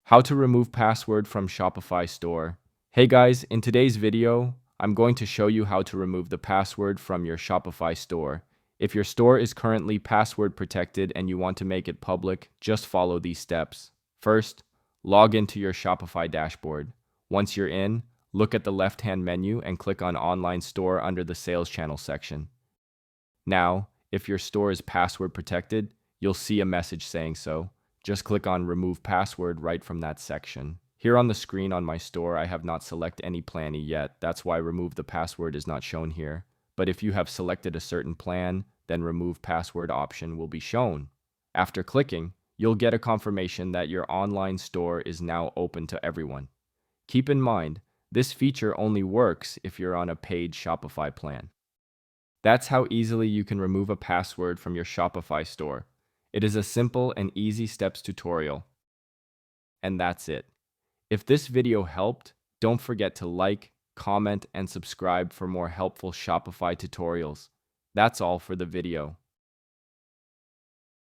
How to remove password from Shopify store. Hey guys, in today's video, I'm going to show you how to remove the password from your Shopify store. If your store is currently password protected and you want to make it public, just follow these steps. First, log into your Shopify dashboard. Once you're in, look at the left-hand menu and click on Online Store under the Sales Channel section. Now, if your store is password protected, you'll see a message saying so. Just click on Remove Password right from that section. Here on the screen on my store, I have not selected any plan yet. That's why Remove the Password is not shown here. But if you have selected a certain plan, then Remove Password option will be shown. After clicking, you'll get a confirmation that your online store is now open to everyone. Keep in mind, this feature only works if you're on a paid Shopify plan. That's how easily you can remove a password from your Shopify store. It is a simple and easy steps tutorial. And that's it. If this video helped, don't forget to like, comment, and subscribe for more helpful Shopify tutorials. That's all for the video.